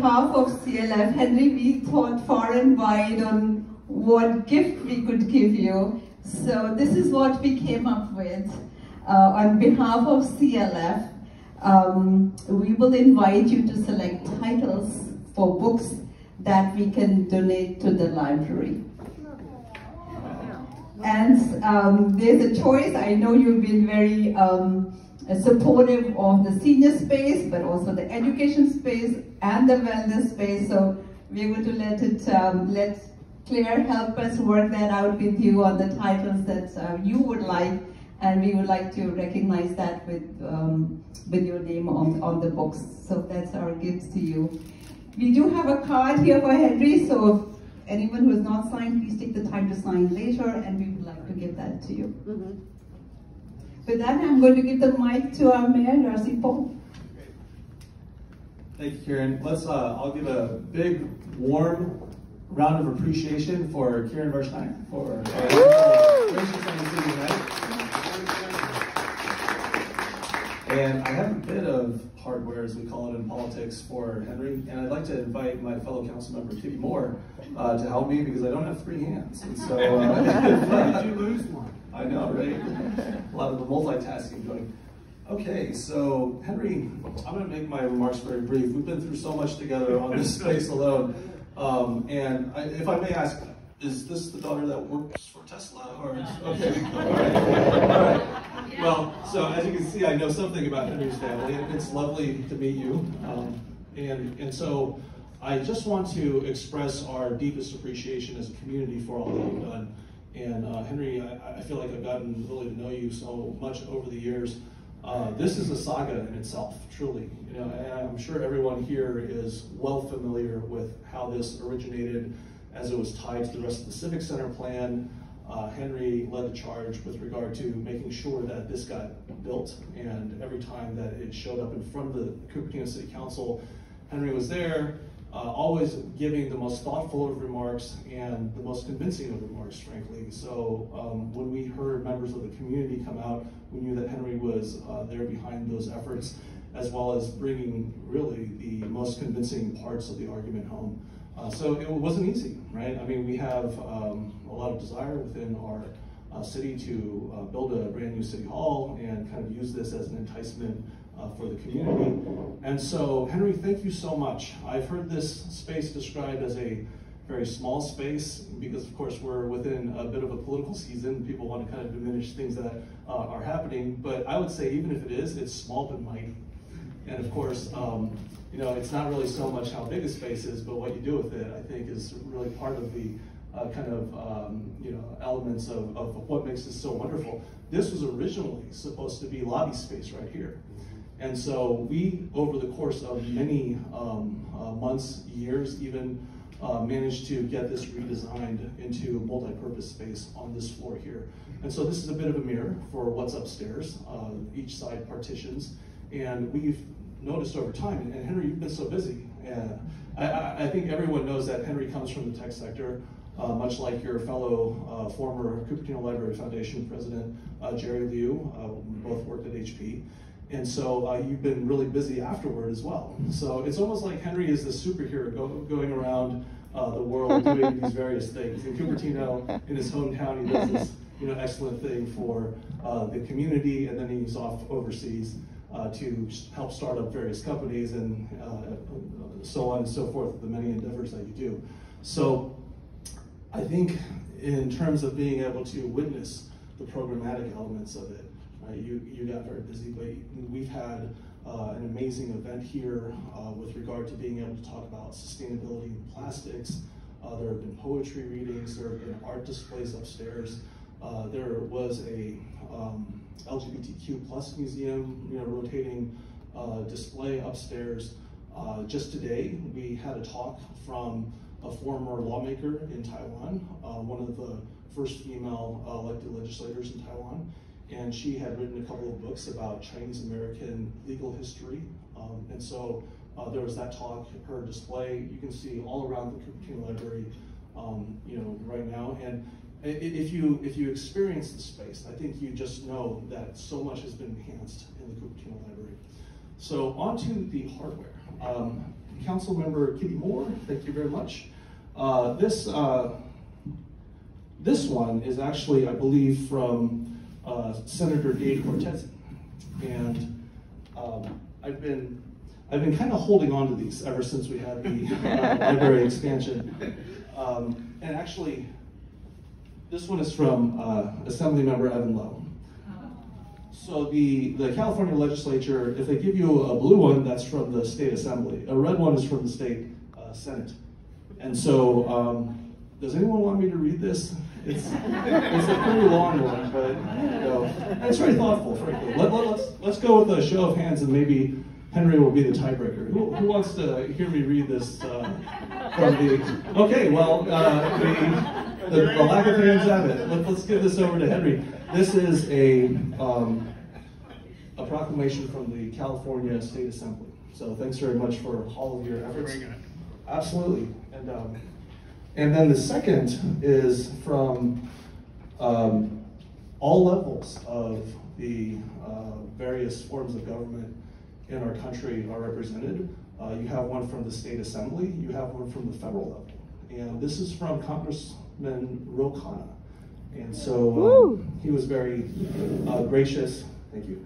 behalf of CLF, Henry, we thought far and wide on what gift we could give you. So this is what we came up with. On behalf of CLF, we will invite you to select titles for books that we can donate to the library. And there's a choice. I know you've been very supportive of the senior space, but also the education space and the wellness space. So we're going to let Claire help us work that out with you on the titles that you would like, and we would like to recognize that with your name on the books. So that's our gift to you. We do have a card here for Henry, so if anyone who has not signed, please take the time to sign later, and we would like to give that to you. With that, I'm going to give the mic to our Mayor, Darcy Paul. Thank you, Karen. I'll give a big, warm round of appreciation for Karen Varstein for gracious on the city tonight. And I have a bit of hardware, as we call it in politics, for Henry, and I'd like to invite my fellow council member Kitty Moore to help me, because I don't have 3 hands. And so, did you lose one? I know, right? A lot of the multitasking going. Okay, so Henry, I'm going to make my remarks very brief. We've been through so much together on this space alone. If I may ask, is this the daughter that works for Tesla? Or okay, all right. Well, so as you can see, I know something about Henry's family. It's lovely to meet you. And so I just want to express our deepest appreciation as a community for all that you've done. And Henry, I feel like I've gotten really to know you so much over the years. This is a saga in itself, truly. You know, and I'm sure everyone here is well familiar with how this originated, as it was tied to the rest of the Civic Center plan. Henry led the charge with regard to making sure that this got built, and every time that it showed up in front of the Cupertino City Council, Henry was there, always giving the most thoughtful of remarks and the most convincing of remarks, frankly. So when we heard members of the community come out, we knew that Henry was there behind those efforts, as well as bringing really the most convincing parts of the argument home. So it wasn't easy, right? I mean, we have a lot of desire within our city to build a brand new city hall and kind of use this as an enticement for the community. And so, Henry, thank you so much. I've heard this space described as a very small space because, of course, we're within a bit of a political season. People want to kind of diminish things that are happening, but I would say even if it is, it's small but mighty. And of course, you know, it's not really so much how big a space is, but what you do with it, I think, is really part of the you know, elements of what makes this so wonderful. This was originally supposed to be lobby space right here. And so we, over the course of many months, years even, managed to get this redesigned into multi-purpose space on this floor here. And so this is a bit of a mirror for what's upstairs, each side partitions. And we've noticed over time, and Henry, you've been so busy. I think everyone knows that Henry comes from the tech sector, much like your fellow former Cupertino Library Foundation president, Jerry Liu, both worked at HP. And so you've been really busy afterward as well. So it's almost like Henry is this superhero going around the world doing these various things. In Cupertino, in his hometown, he does this excellent thing for the community, and then he's off overseas to help start up various companies and so on and so forth, the many endeavors that you do. So I think in terms of being able to witness the programmatic elements of it, you got very busy, but we've had an amazing event here with regard to being able to talk about sustainability in plastics. There have been poetry readings, there have been art displays upstairs. There was a LGBTQ plus museum, rotating display upstairs. Just today, we had a talk from a former lawmaker in Taiwan, one of the first female elected legislators in Taiwan. And she had written a couple of books about Chinese American legal history. And so there was that talk, her display. You can see all around the Cupertino Library, right now. And if you experience the space, I think you just know that so much has been enhanced in the Cupertino Library. So onto the hardware. Councilmember Kitty Moore, thank you very much. This one is actually, I believe, from Senator Dave Cortez, and I've been kind of holding on to these ever since we had the library expansion. And actually, this one is from Assemblymember Evan Lowe. So the California legislature, if they give you a blue one, that's from the state assembly. A red one is from the state senate. And so, does anyone want me to read this? It's a pretty long one, but you know, it's very thoughtful, frankly. Let's go with a show of hands, and maybe Henry will be the tiebreaker. Who wants to hear me read this from the? Okay, well, the lack of hands have it. Let's give this over to Henry. This is a proclamation from the California State Assembly. So thanks very much for all of your efforts. Absolutely. And then the second is from all levels of the various forms of government in our country are represented. You have one from the state assembly, you have one from the federal level. And this is from Congressman Ro Khanna. And so he was very gracious, thank you.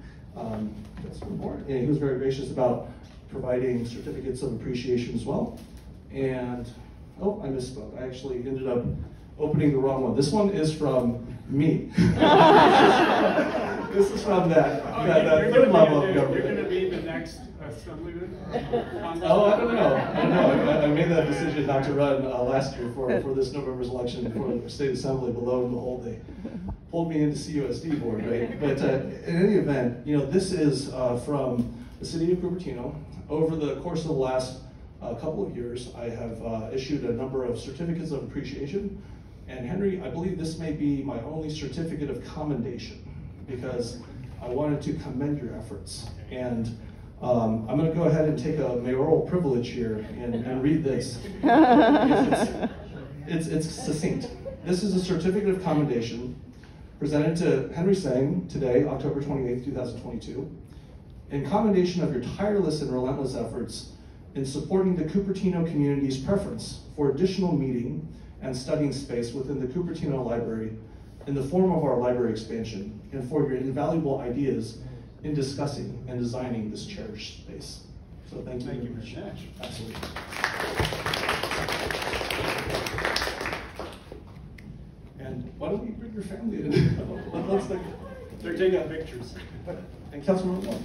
That's one more. And he was very gracious about providing certificates of appreciation as well. And, oh, I misspoke. I actually ended up opening the wrong one. This one is from me. This is from that third level of government. You're going to be the next assemblyman? Oh, I don't know. I made that decision not to run last year for this November's election for the state assembly, but lo and behold, they pulled me into CUSD board, right? But in any event, you know, this is from the city of Cupertino. Over the course of the last couple of years, I have issued a number of certificates of appreciation. And Henry, I believe this may be my only certificate of commendation, because I wanted to commend your efforts. And I'm going to go ahead and take a mayoral privilege here and read this. It's succinct. This is a certificate of commendation presented to Henry Tseng today, October 28th, 2022, in commendation of your tireless and relentless efforts in supporting the Cupertino community's preference for additional meeting and studying space within the Cupertino Library in the form of our library expansion, and for your invaluable ideas in discussing and designing this cherished space. So thank you very much. Absolutely. And why don't we bring your family in? They're taking pictures. And Councilman Moore.